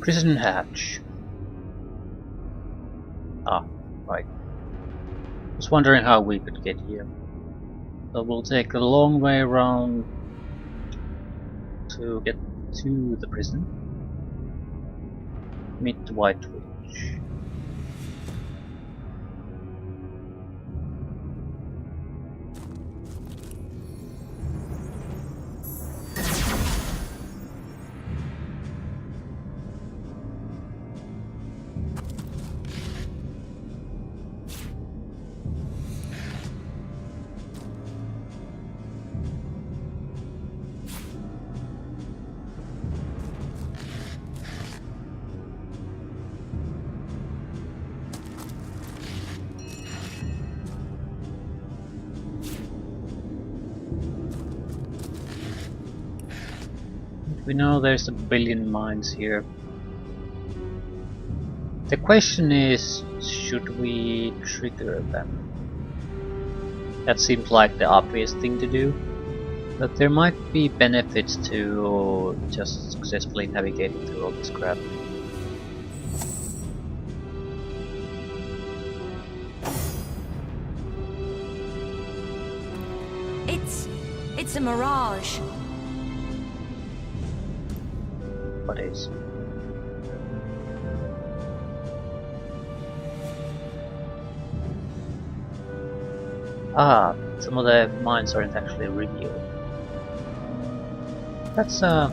Prison hatch. Ah, right. Was wondering how we could get here. So we'll take a long way around to get to the prison. Meet the White Witch. We know there's a billion mines here. The question is, should we trigger them? That seems like the obvious thing to do, but there might be benefits to just successfully navigating through all this crap. It's a mirage. What is? Ah, some of the mines aren't actually real. That's a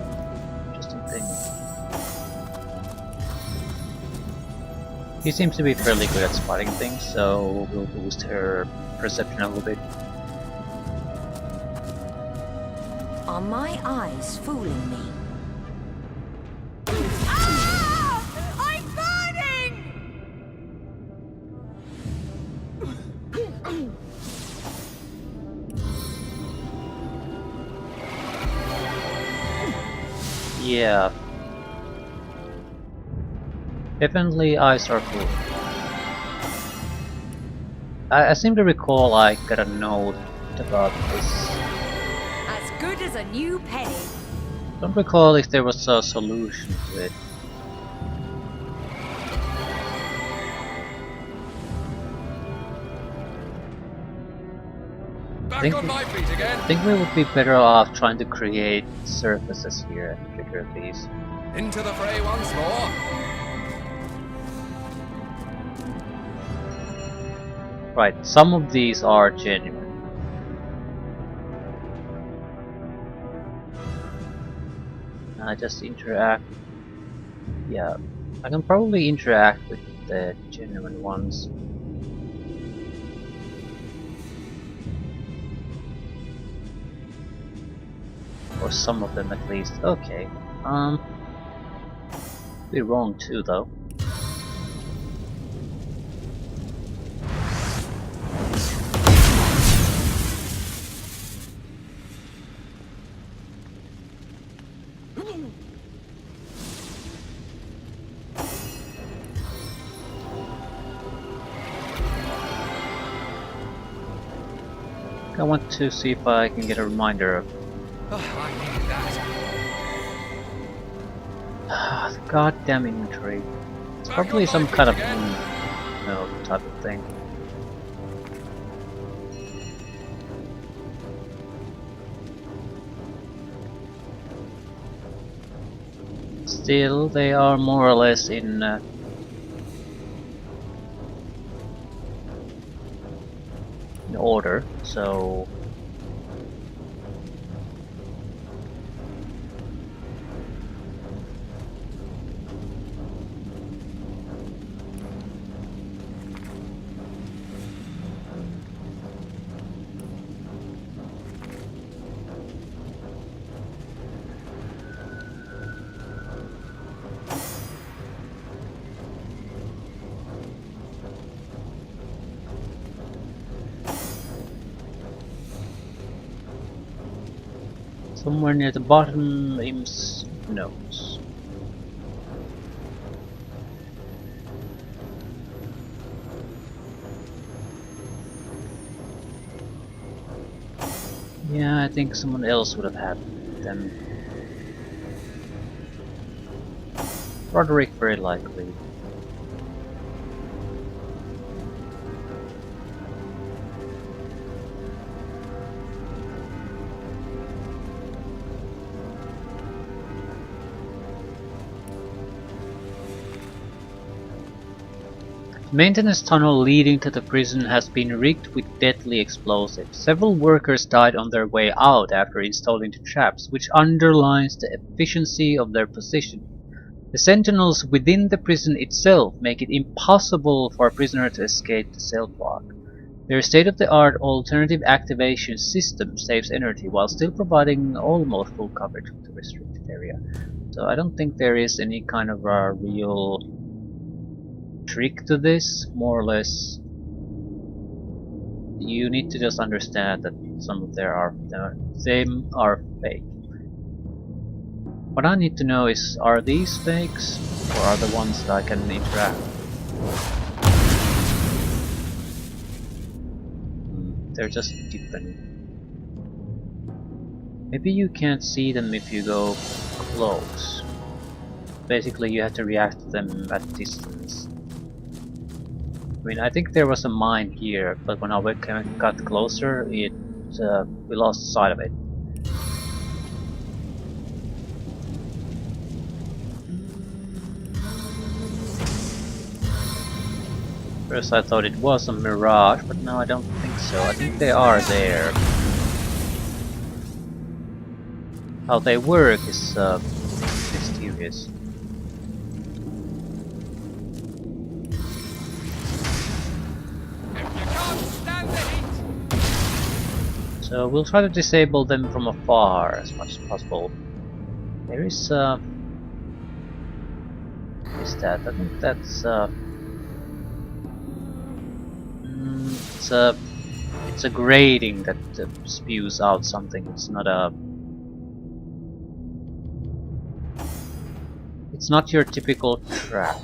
interesting thing. He seems to be fairly good at spotting things, so we'll boost her perception a little bit. Are my eyes fooling me? I'm burning! Yeah. Definitely eyes are full. I seem to recall I got a note about this. As good as a new penny. Don't recall if there was a solution to it. Back on my feet again. I think we would be better off trying to create surfaces here and trigger these. Into the fray once more. Right, some of these are genuine. I just interact. Yeah, I can probably interact with the genuine ones. Or some of them at least. Okay. Be wrong too though. I want to see if I can get a reminder of Oh, I needed that. the goddamn inventory. It's probably some kind of no type of thing. Still, they are more or less in order, so somewhere near the bottom, Im's notes. Yeah, I think someone else would have had them. Roderick, very likely. The maintenance tunnel leading to the prison has been rigged with deadly explosives. Several workers died on their way out after installing the traps, which underlines the efficiency of their position. The sentinels within the prison itself make it impossible for a prisoner to escape the cell block. Their state-of-the-art alternative activation system saves energy while still providing almost full coverage of the restricted area. So I don't think there is any kind of a real trick to this, more or less. You need to just understand that some of them are fake. What I need to know is, are these fakes, or are the ones that I can interact with? They're just different. Maybe you can't see them if you go close. Basically you have to react to them at distance. I mean, I think there was a mine here, but when I got closer, we lost sight of it. First I thought it was a mirage, but now I don't think so. I think they are there. How they work is mysterious. So we'll try to disable them from afar as much as possible. There is that? I think that's it's a grating that spews out something. It's not a. It's not your typical trap.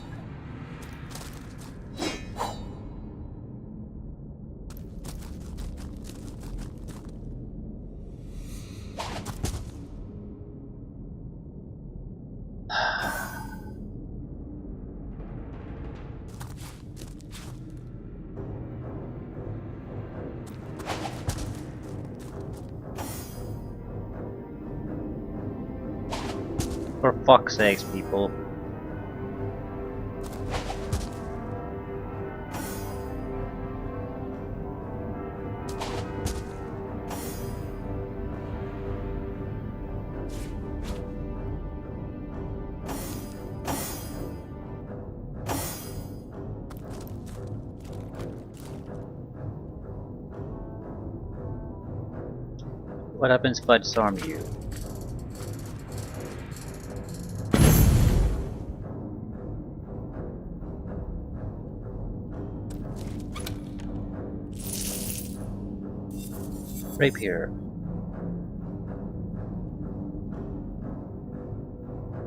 For fuck's sakes, people. What happens if I disarm you? Rapier.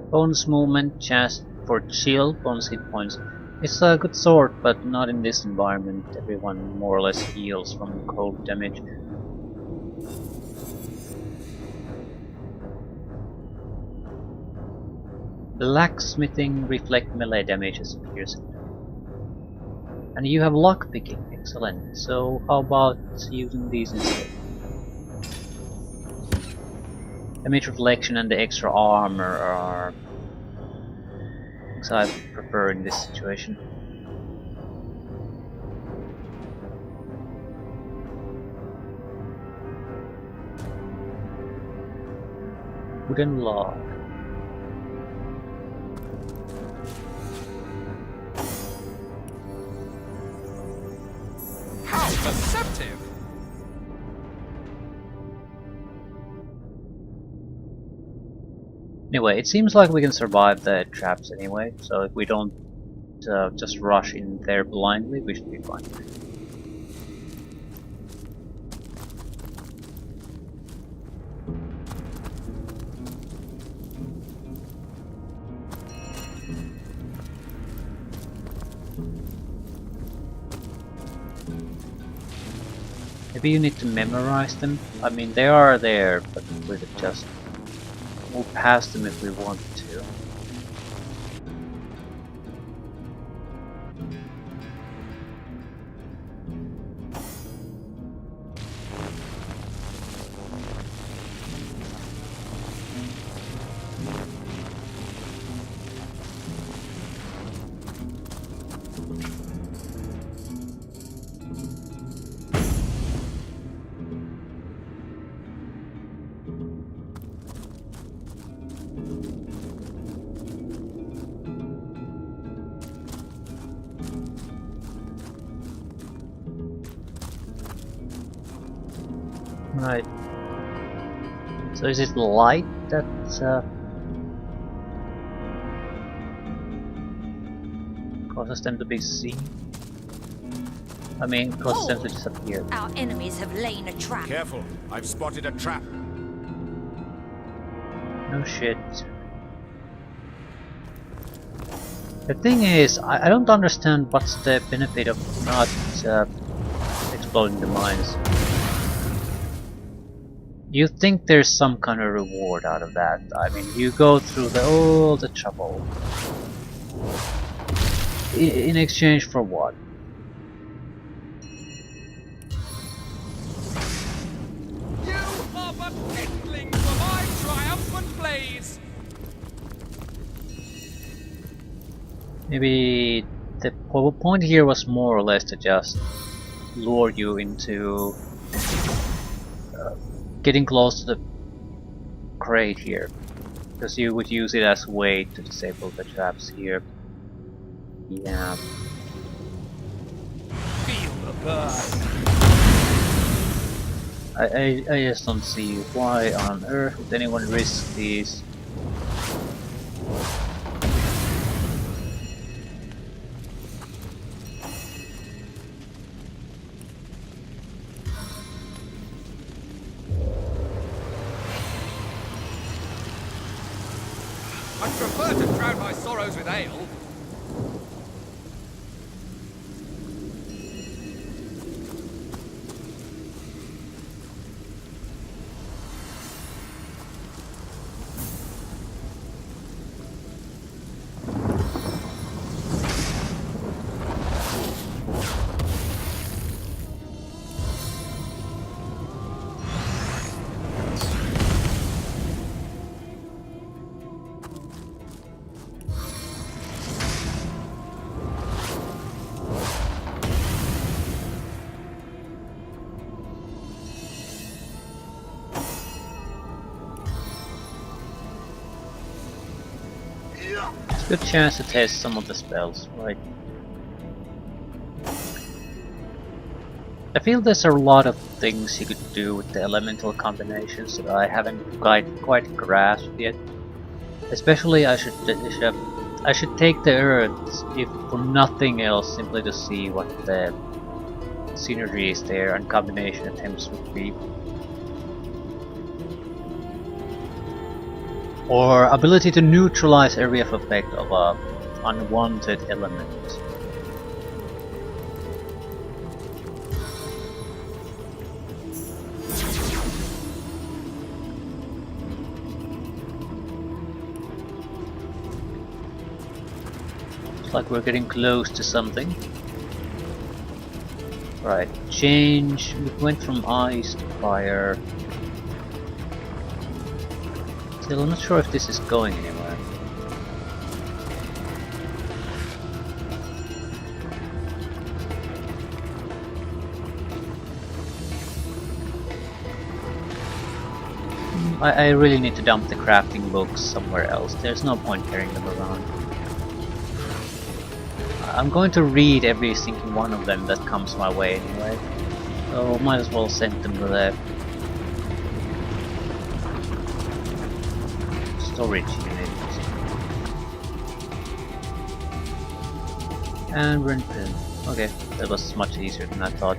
Bonus movement, chance for chill, bonus hit points. It's a good sword, but not in this environment. Everyone more or less heals from cold damage. Blacksmithing, reflect melee damage as piercing. And you have lockpicking, excellent. So how about using these instead? Damage reflection and the extra armor are things I prefer in this situation. Wooden log. How deceptive! Anyway, it seems like we can survive the traps anyway, so if we don't just rush in there blindly, we should be fine. Maybe you need to memorize them. I mean, they are there, but we could just move past them if we wanted to. Right. So is it light that causes them to be seen? I mean, causes them to disappear. Our enemies have laid a trap. Careful, I've spotted a trap. No shit. The thing is, I don't understand what's the benefit of not exploding the mines. You think there's some kind of reward out of that. I mean, you go through all the trouble. In exchange for what? You are but kindling for my triumphant blaze. Maybe the point here was more or less to just lure you into getting close to the crate here, because you would use it as a way to disable the traps here. Yeah. Feel the burn. I just don't see why on earth would anyone risk these. I prefer to drown my sorrows with ale. It's a good chance to test some of the spells, right? I feel there's a lot of things you could do with the elemental combinations that I haven't quite grasped yet. Especially I should take the earth, if for nothing else, simply to see what the synergy is there and combination attempts would be. Or ability to neutralize area of effect of a unwanted element. Looks like we're getting close to something. Right, change. We went from ice to fire. Still, I'm not sure if this is going anywhere. I really need to dump the crafting books somewhere else. There's no point carrying them around. I'm going to read every single one of them that comes my way anyway. So might as well send them to the storage unit. And rent pin. Okay, that was much easier than I thought.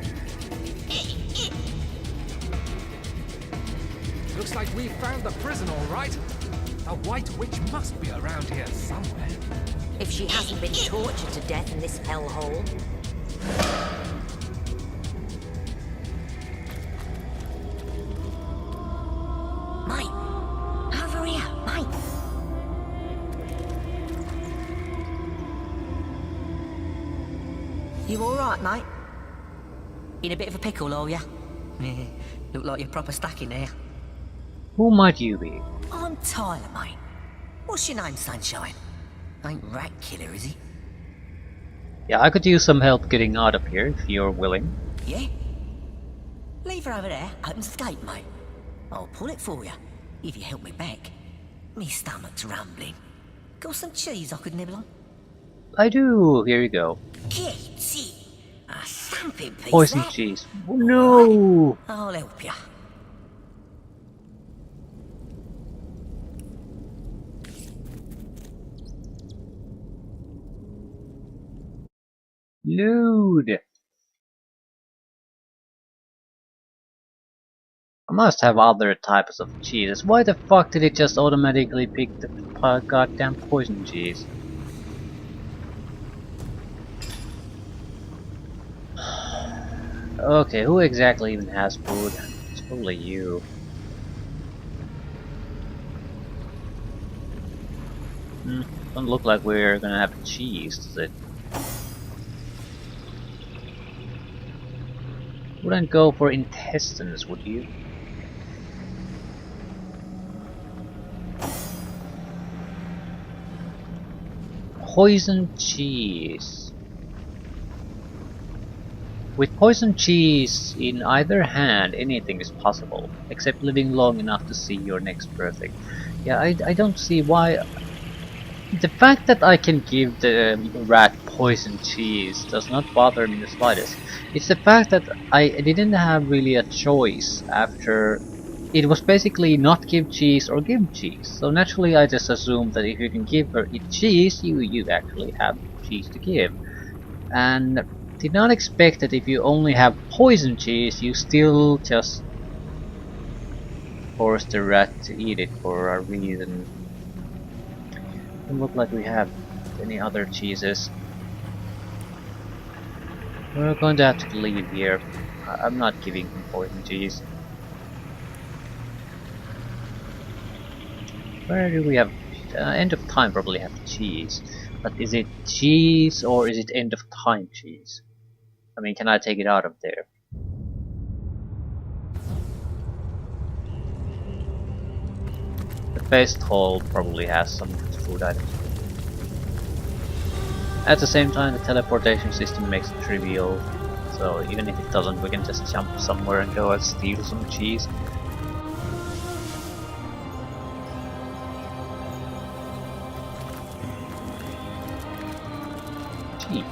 Looks like we found the prison all right. The White Witch must be around here somewhere. If she hasn't been tortured to death in this hellhole. Mate, over here, mate. You alright, mate? In a bit of a pickle, are ya? Look like you're proper stuck in there. Who might you be? I'm Tyler, mate. What's your name, Sunshine? Ain't rat killer, is he? Yeah, I could use some help getting out of here if you're willing. Yeah? Leave her over there, open skate, mate. I'll pull it for you, if you help me back. Me stomach's rumbling. Got some cheese I could nibble on? I do. Here you go. Kitty! A thumping piece Poison that. cheese. Oh, no! I'll help you. Load! I must have other types of cheeses. Why the fuck did it just automatically pick the goddamn poison cheese? Okay, who exactly even has food? It's probably you. Don't look like we're gonna have cheese, does it? Wouldn't go for intestines, would you? Poison cheese. With poison cheese in either hand, anything is possible, except living long enough to see your next birthday. Yeah, I don't see why. The fact that I can give the rat poison cheese does not bother me in the slightest. It's the fact that I didn't have really a choice after. It was basically not give cheese or give cheese. So naturally I just assumed that if you can give her it cheese, you actually have cheese to give. And did not expect that if you only have poison cheese, you still just force the rat to eat it for a reason. Doesn't look like we have any other cheeses. We're going to have to leave here. I'm not giving him poison cheese. Where do we have... end of time probably have cheese. But is it cheese or is it end of time cheese? I mean, can I take it out of there? The best hall probably has some food items. At the same time, the teleportation system makes it trivial. So even if it doesn't, we can just jump somewhere and go and steal some cheese. Gee.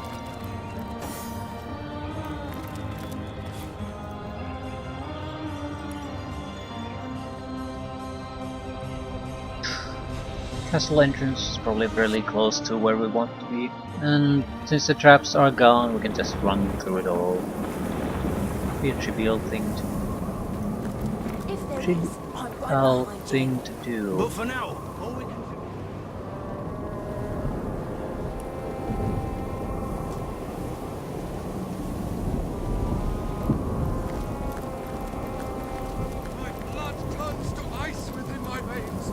Castle entrance is probably fairly close to where we want to be, and since the traps are gone, we can just run through it all. Be a trivial thing to do. But for now, all we can do... My blood turns to ice within my veins.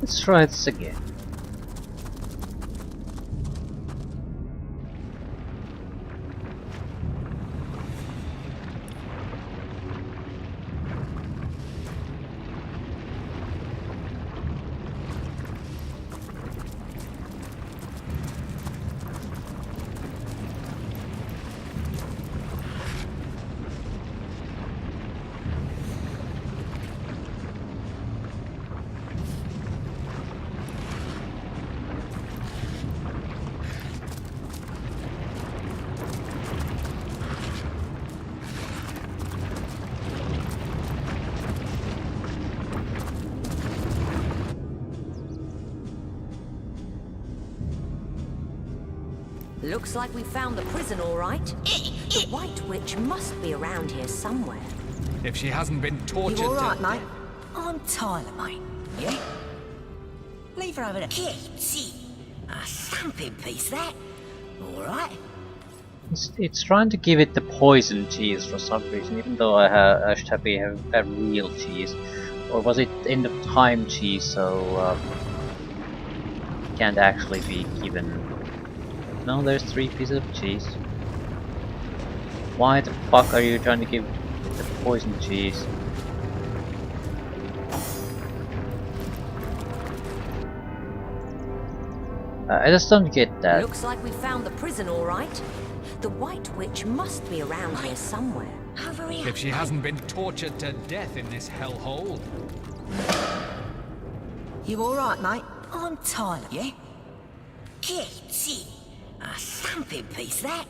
Let's try this again. Looks like we found the prison, all right. The White Witch must be around here somewhere. If she hasn't been tortured You all right, to mate? I'm Tyler, mate. Yeah? Leave her over there. See, a thumping piece, that. All right. It's trying to give it the poison cheese for some reason, even though I should have a real cheese. Or was it end of time cheese, so can't actually be given. No, there's 3 pieces of cheese. Why the fuck are you trying to give the poison cheese? I just don't get that. Looks like we found the prison, all right. The White Witch must be around here somewhere. Over here. if she hasn't been tortured to death in this hellhole. You all right, mate? I'm Tyler, yeah? See, A something piece, that.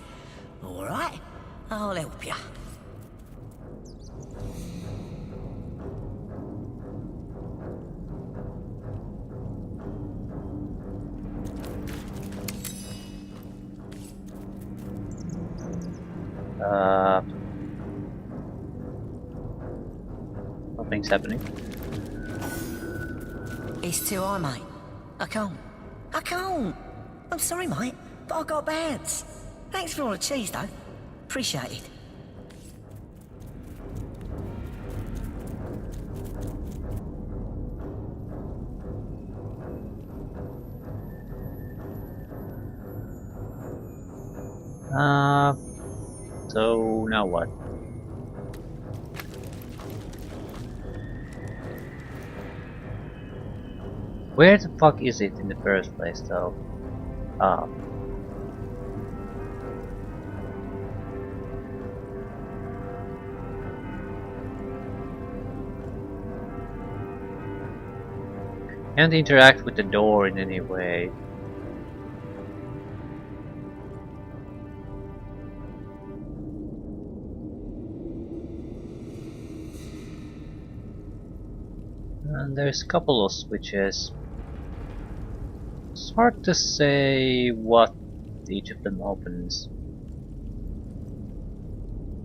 All right, I'll help you. Nothing's happening. It's too high, mate. I can't. I can't. I'm sorry, mate, but I got bands. Thanks for all the cheese, though. Appreciate it. So now what? Where the fuck is it in the first place, though? Ah. Can't interact with the door in any way. And there's a couple of switches. It's hard to say what each of them opens.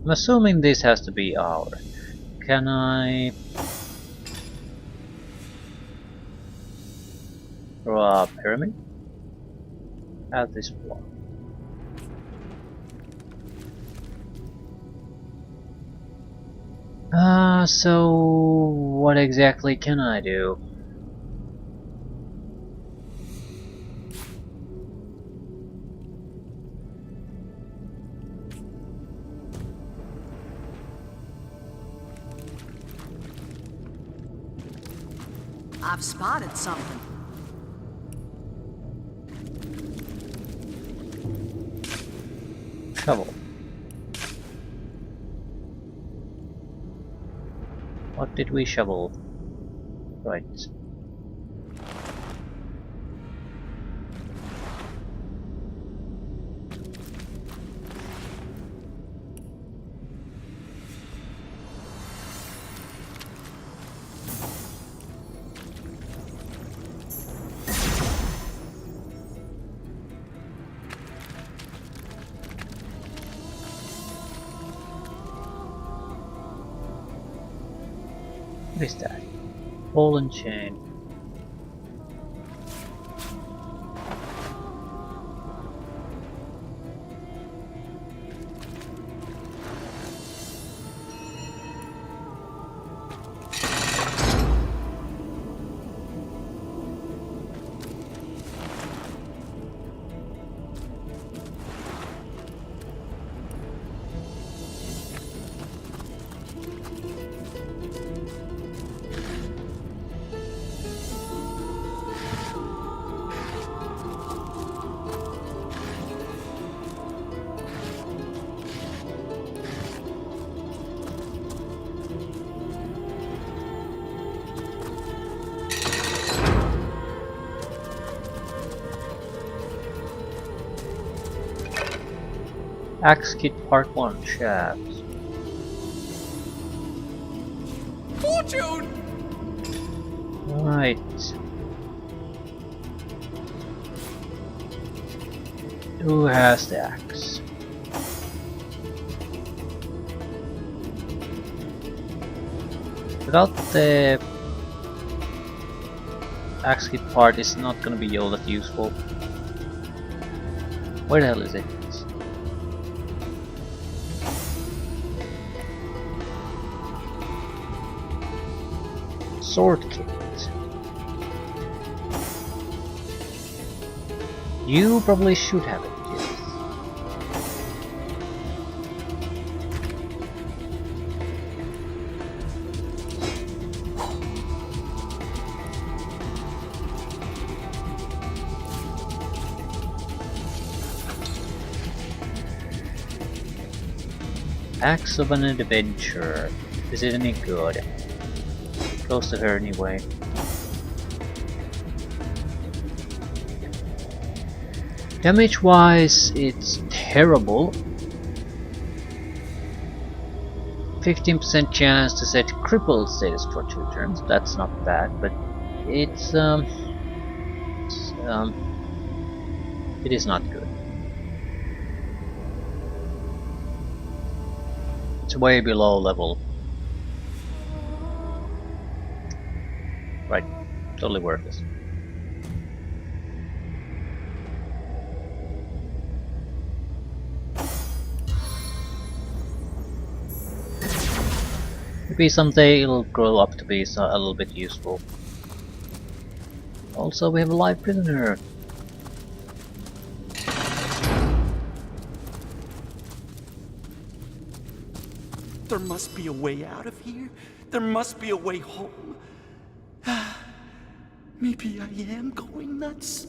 I'm assuming this has to be our. Can I throw a pyramid at this block? So what exactly can I do? I've spotted something. Shovel. What did we shovel? Right. What is that? Ball and chain. Axe Kit Part 1 Shaft. Fortune! Right. Who has the axe? Without the axe kit part, it's not gonna be all that useful. Where the hell is it? Sword kit. You probably should have it, yes. Axe of an Adventurer. Is it any good? Close to her anyway. Damage wise, it's terrible. 15% chance to set crippled status for 2 turns. That's not bad, but it's it is not good. It's way below level. Right, totally worthless. Maybe someday it'll grow up to be a little bit useful. Also, we have a live prisoner. There must be a way out of here. There must be a way home. Maybe I am going nuts.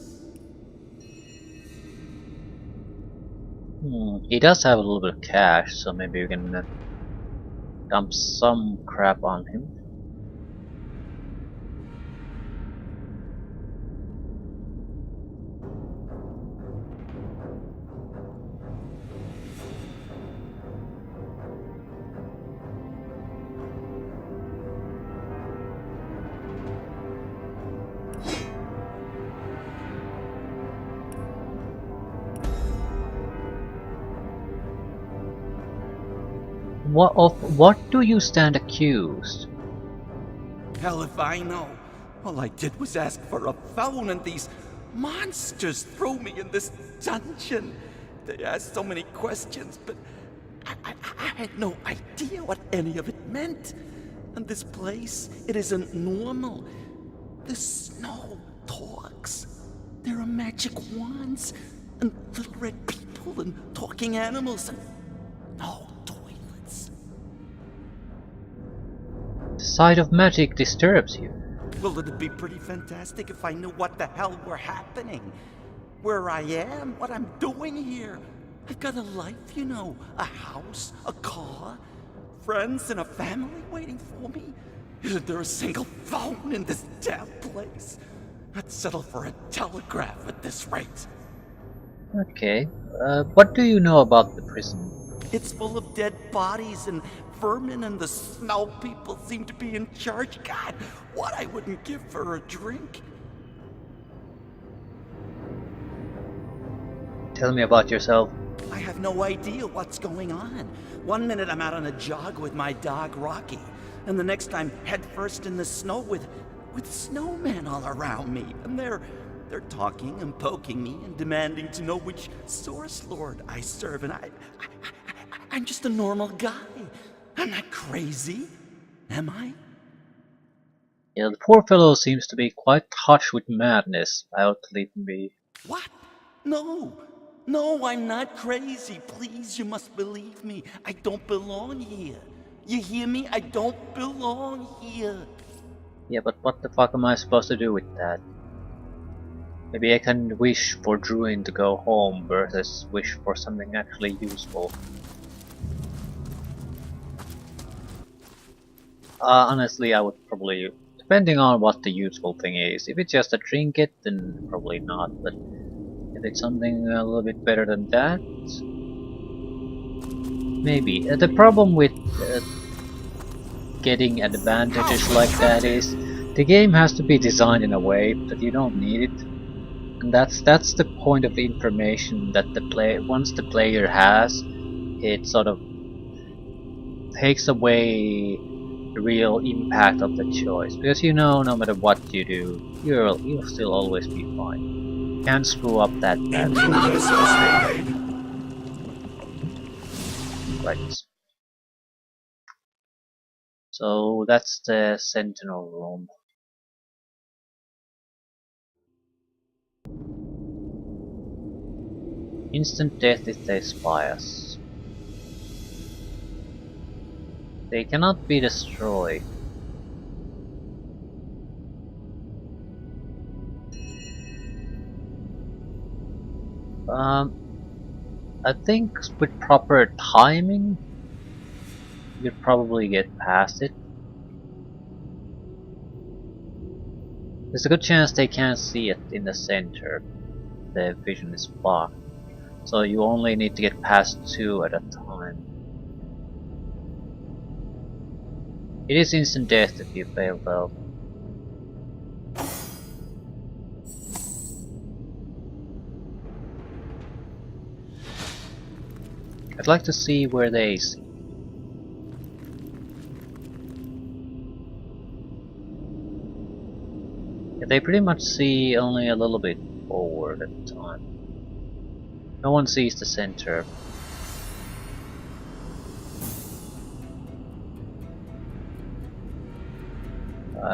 He does have a little bit of cash, so maybe we can dump some crap on him. What do you stand accused? Hell if I know. All I did was ask for a phone and these monsters threw me in this dungeon. They asked so many questions, but I had no idea what any of it meant. And this place, it isn't normal. The snow talks. There are magic wands and little red people and talking animals and no toilets. The sight of magic disturbs you. Well, it'd be pretty fantastic if I knew what the hell were happening. Where I am, what I'm doing here. I've got a life, you know. A house, a car, friends and a family waiting for me. Isn't there a single phone in this damn place? I'd settle for a telegraph at this rate. Okay. What do you know about the prison? It's full of dead bodies and vermin, and the snow people seem to be in charge. God, what I wouldn't give for a drink. Tell me about yourself. I have no idea what's going on. One minute I'm out on a jog with my dog Rocky, and the next I'm headfirst in the snow with snowmen all around me, and they're talking and poking me and demanding to know which source lord I serve, and I'm just a normal guy. I'm not crazy, am I? Yeah, the poor fellow seems to be quite touched with madness. I ought to leave him be. What? No, I'm not crazy. Please, you must believe me. I don't belong here. You hear me? I don't belong here. Yeah, but what the fuck am I supposed to do with that? Maybe I can wish for Druin to go home versus wish for something actually useful. Honestly, I would probably, depending on what the useful thing is. If it's just a trinket, then probably not, but if it's something a little bit better than that, maybe. The problem with getting advantages like that is the game has to be designed in a way that you don't need it. And that's the point of the information that once the player has, it sort of takes away the real impact of the choice, because you know no matter what you do, you'll still always be fine. You can't screw up that badly. Right. So that's the Sentinel room. Instant death if they spy us. They cannot be destroyed. I think with proper timing, you'd probably get past it. There's a good chance they can't see it in the center. the vision is blocked. So you only need to get past 2 at a time. It is instant death if you fail though. I'd like to see where they see. Yeah, they pretty much see only a little bit forward at the time. No one sees the center.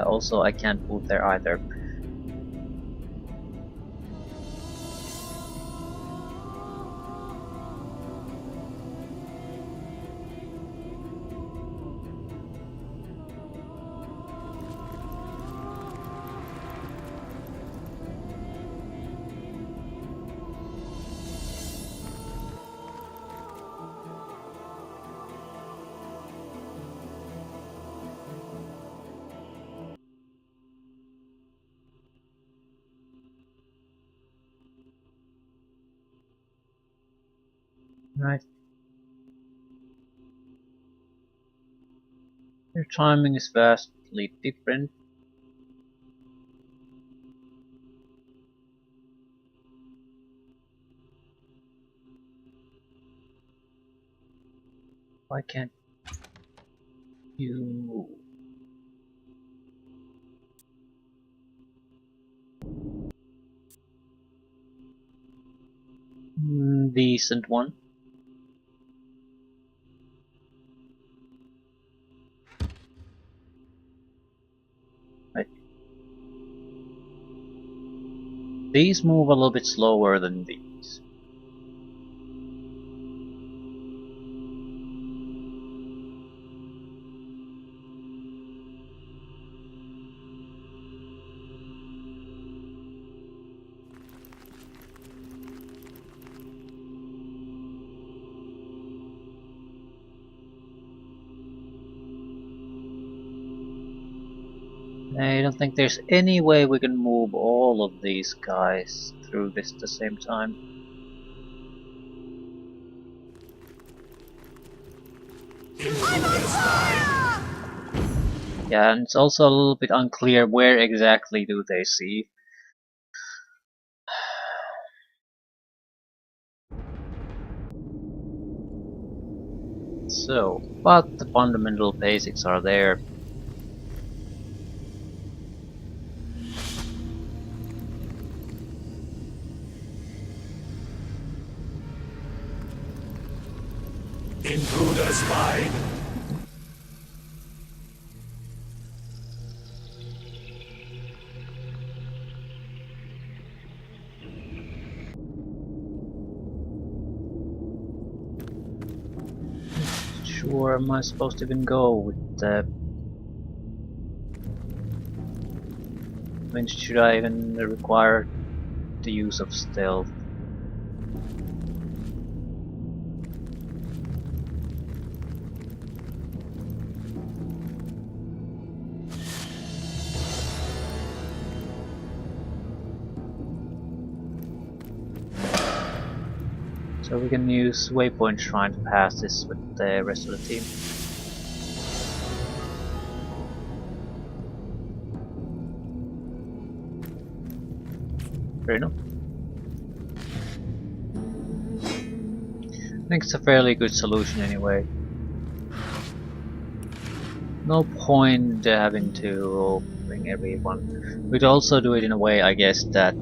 Also, I can't move there either. Right. Your timing is vastly different. Why can't you? Decent one. Right. These move a little bit slower than these. I don't think there's any way we can move all of these guys through this at the same time. Yeah, and it's also a little bit unclear where exactly do they see. So, but the fundamental basics are there. Intruder spied. Sure, am I supposed to even go with the... I mean, should I even require the use of stealth? So we can use waypoint shrine to pass this with the rest of the team. Fair enough. I think it's a fairly good solution anyway. No point having to bring everyone. We'd also do it in a way, I guess, that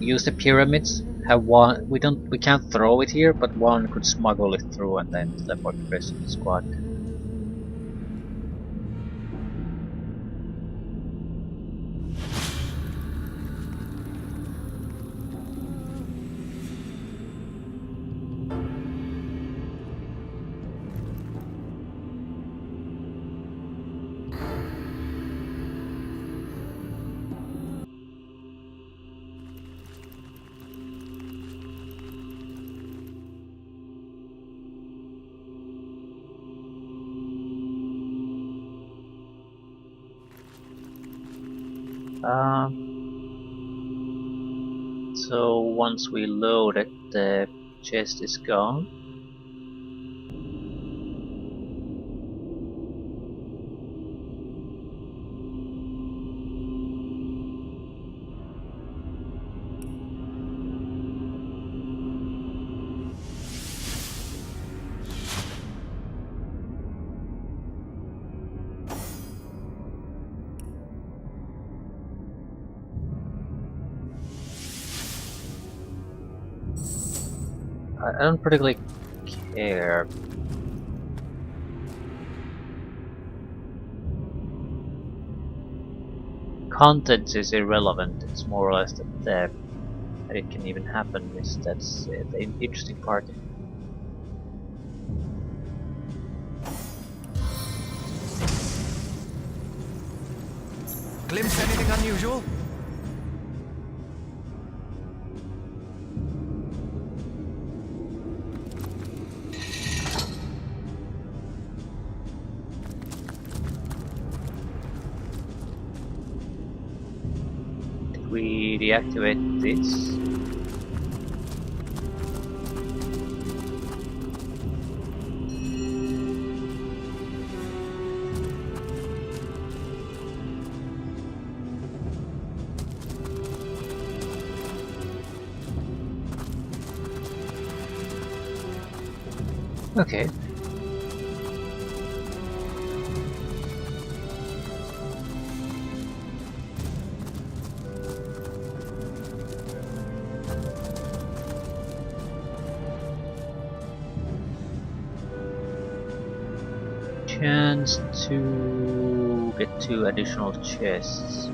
use the pyramids. Have one. We can't throw it here, but one could smuggle it through and then teleport the rest of the squad. So once we load it, the chest is gone. I don't particularly care. Content is irrelevant, it's more or less that it can even happen, that's the interesting part. Glimpse anything unusual? Did we deactivate this? Okay. Chance to get 2 additional chests.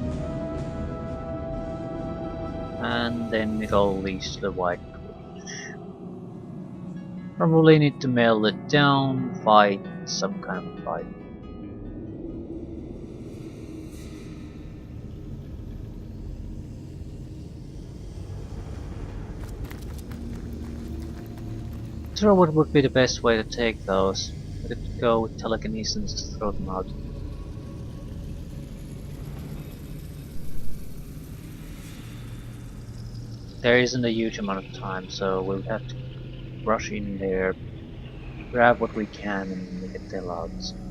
And then it all leads to the white witch. Probably need to melt it down, fight some kind of fight. So what would be the best way to take those? Would it go with telekinesis and just throw them out? There isn't a huge amount of time, so we'll have to rush in there, grab what we can and get the hell out.